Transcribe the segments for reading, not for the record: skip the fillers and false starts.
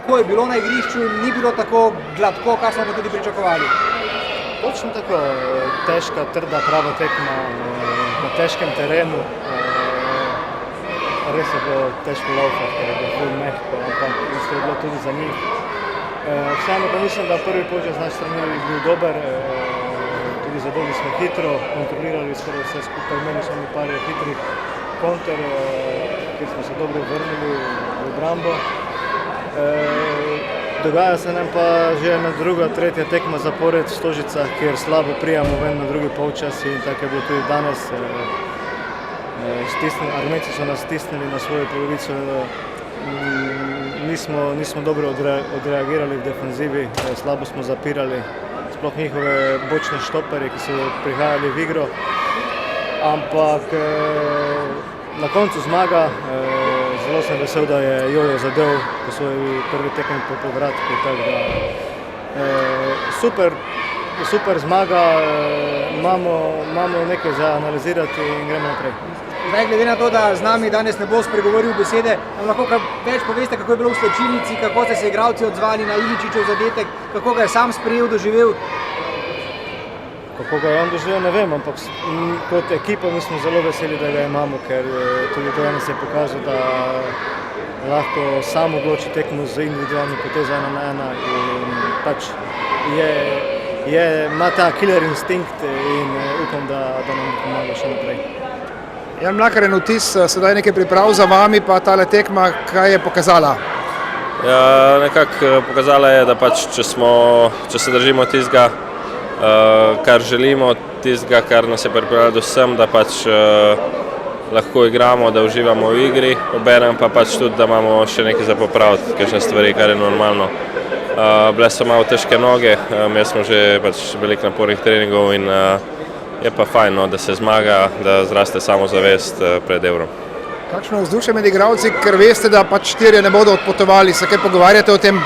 kako je bilo na igrišču in ni bilo tako gladko, kar smo pa tudi pričakovali. Točno tako, težka, trda, prava tekma na težkem terenu. Res je bilo težko laufati, ker je bilo ful mehko, ampak isto je bilo tudi za njih. Vseeno pa mislim, da prvi polčas z naše strani je bil dober, tudi zadeli smo hitro, kontrolirali skoraj vse skupaj, imeli smo par hitrih konter, kjer smo se dobro vrnili v obrambo. Dogaja se nam pa že ena druga, tretja tekma zapored v Stožicah, kjer slabo prijamo ven na drugi polčas in tako je bilo tudi danes. Armenci so nas stisnili na svojo polovico, nismo dobro odreagirali v defenzivi, slabo smo zapirali, sploh njihove bočne štoperje, ki so prihajali v igro. Ampak na koncu zmaga, zelo sem vesel, da je Jojo zadel po svoji prvi tekmi po povratku, tako da super zmaga, imamo nekaj za analizirati in gremo naprej. Zdaj, glede na to, da z nami danes ne bo spregovoril besede, nam lahko več poveste, kako je bilo v slačilnici, kako ste se igralci odzvali na Iličićev zadetek, kako ga je sam sprejel, doživel? Kako ga je on doživel, ne vem, ampak kot ekipa mi smo zelo veseli, da ga imamo, ker tudi to danes je pokazal, da lahko sam odloči tekmo z individualno potezo 1-1 in pač ima ta killer instinkt in upam, da nam pomaga še naprej. Jan Mlakar, vtis, sedaj nekaj priprav za vami, pa tale tekma, kaj je pokazala? Ja, nekako pokazala je, da pač, če se držimo tistega, kar želimo, tistega, kar nas je pripravljalo do sem, da pač lahko igramo, da uživamo v igri, obenem pa pač tudi, da imamo še nekaj za popraviti, kakšne stvari, kar je normalno. Bile so malo težke noge, mi smo že pač veliko napornih treningov in je pa fajn, da se zmaga, da zraste samozavest pred Eurom. Kakšno vzdušje med igralci, ker veste, da pač štirje ne bodo odpotovali, se kaj pogovarjate o tem?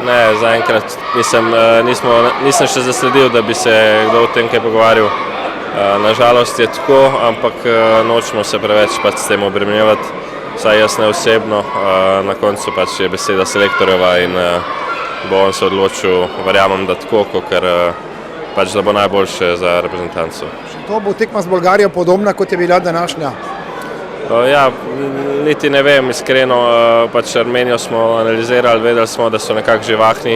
Ne, zaenkrat nisem še zasledil, da bi se kdo o tem kaj pogovarjal. Nažalost je tako, ampak nočemo se preveč pač s tem obremenjevati, vsaj jaz ne osebno. Na koncu pač je beseda selektorjeva in bo on se odločil, verjamem, da tako, ker pač da bo najboljše za reprezentanco. To bo tekma z Bolgarijo podobna, kot je bila današnja? Ja, niti ne vem, iskreno, pač Armenijo smo analizirali, vedeli smo, da so nekako živahni,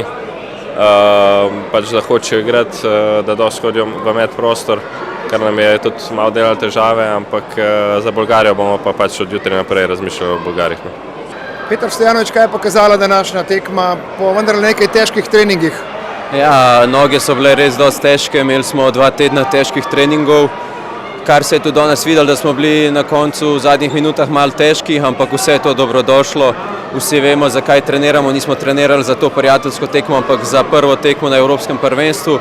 pač da hočejo igrati, da dosti hodijo v medprostor, kar nam je tudi malo delalo težave, ampak za Bolgarijo bomo pa pač od jutri naprej razmišljali o Bolgarih. Petar Stojanović, kaj je pokazala današnja tekma po vendarle nekaj težkih treningih? Ja, noge so bile res dosti težke, imeli smo 2 tedna težkih treningov, kar se je tudi danes videli, da smo bili na koncu v zadnjih minutah malo težkih, ampak vse je to dobrodošlo. Vsi vemo, zakaj treniramo, nismo trenirali za to prijateljsko tekmo, ampak za prvo tekmo na Evropskem prvenstvu.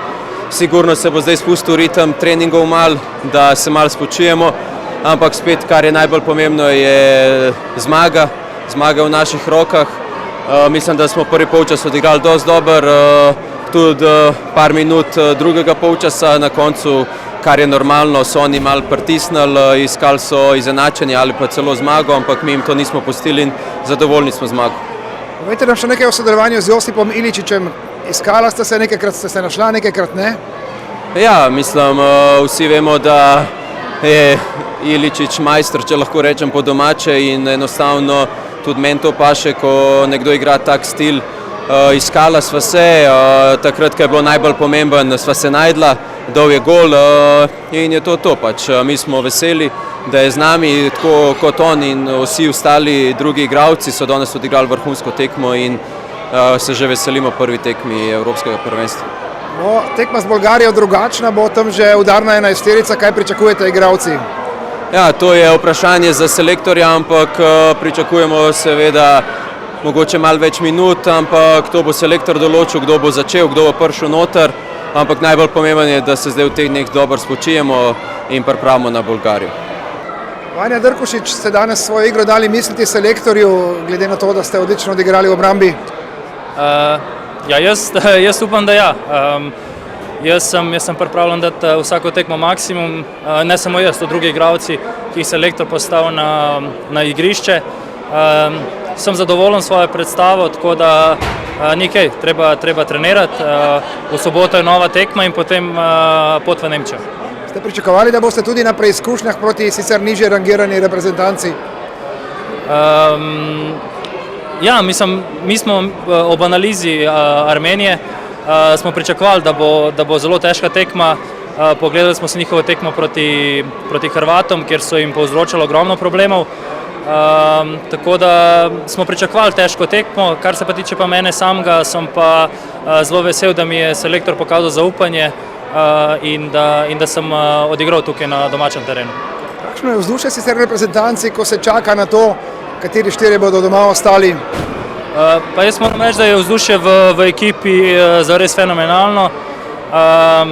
Sigurno se bo zdaj spustil ritem treningov malo, da se malo spočijemo, ampak spet, kar je najbolj pomembno, je zmaga v naših rokah. Mislim, da smo prvi polčas odigrali dosti dober, tudi par minut drugega polčasa na koncu, kar je normalno, so oni malo pritisnili, iskali so izenačenje ali pa celo zmago, ampak mi jim to nismo pustili in zadovoljni smo zmago. Povejte nam še nekaj o sodelovanju z Josipom Iličićem. Iskala ste se nekajkrat, ste se našla nekajkrat, ne? Ja, mislim, vsi vemo, da je Iličić majster, če lahko rečem po domače, in enostavno tudi meni to paše, ko nekdo igra tak stil. Iskala sva se, takrat, ko je bilo najbolj pomemben, sva se najdla, dal je gol in je to pač. Mi smo veseli, da je z nami, tako kot on in vsi ostali drugi igralci so danes odigrali vrhunsko tekmo in se že veselimo prvi tekmi Evropskega prvenstva. Bo tekma z Bolgarijo drugačna, bo tam že udarna enajsterica, kaj pričakujete igralci? Ja, to je vprašanje za selektorja, ampak pričakujemo seveda mogoče malo več minut, ampak to bo selektor določil, kdo bo začel, kdo bo prišel noter, ampak najbolj pomemben je, da se zdaj v teh dneh dobro spočijemo in pripravimo na Bolgarijo. Vanja Drkušić, ste danes svojo igro dali misliti selektorju, glede na to, da ste odlično odigrali v obrambi? Ja, jaz upam, da ja. Jaz sem pripravljen dati vsako tekmo maksimum, ne samo jaz, to drugi igralci, ki jih selektor postavil na igrišče. sem zadovoljen s svojo predstavo, tako da nekaj, treba trenirati. V soboto je nova tekma in potem pot v Nemčijo. Ste pričakovali, da boste tudi na preizkušnjah proti sicer nižje rangirani reprezentanci? Ja, mislim, mi smo ob analizi Armenije smo pričakovali, da bo zelo težka tekma. Pogledali smo si njihovo tekmo proti Hrvatom, kjer so jim povzročali ogromno problemov. Tako da smo pričakovali težko tekmo. Kar se pa tiče pa mene samega, sem pa zelo vesel, da mi je selektor pokazal zaupanje in da sem odigral tukaj na domačem terenu. Kakšno je vzdušje sicer reprezentanci, ko se čaka na to, kateri štirje bodo doma ostali? Pa jaz moram reči, da je vzdušje v ekipi zares fenomenalno.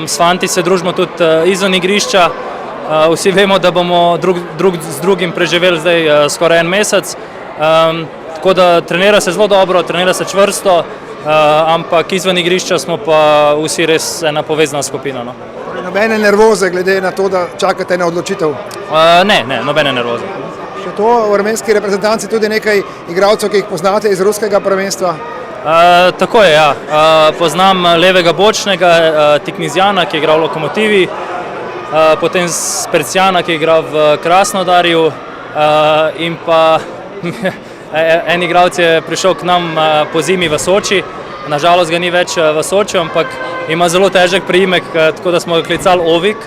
S fanti se družimo tudi izven igrišča. Vsi vemo, da bomo drug z drugim preživeli zdaj skoraj en mesec. Tako da trenira se zelo dobro, trenira se čvrsto, ampak izven igrišča smo pa vsi res ena povezana skupina. No. Nobene nervoze glede na to, da čakate na odločitev? Ne, nobene nervoze. Še to v armenski reprezentanci tudi nekaj igralcev, ki jih poznate iz ruskega prvenstva? Tako je, ja. Poznam levega bočnega Tiknizjana, ki je igral v Lokomotivi, potem Spercijana, ki je igral v Krasnodarju in pa en igralec je prišel k nam po zimi v Soči. Nažalost ga ni več v Sočiju, ampak ima zelo težek priimek, tako da smo ga klicali Ovik.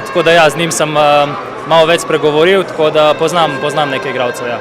Tako da ja, z njim sem malo več spregovoril, tako da poznam nekaj igralcev, ja.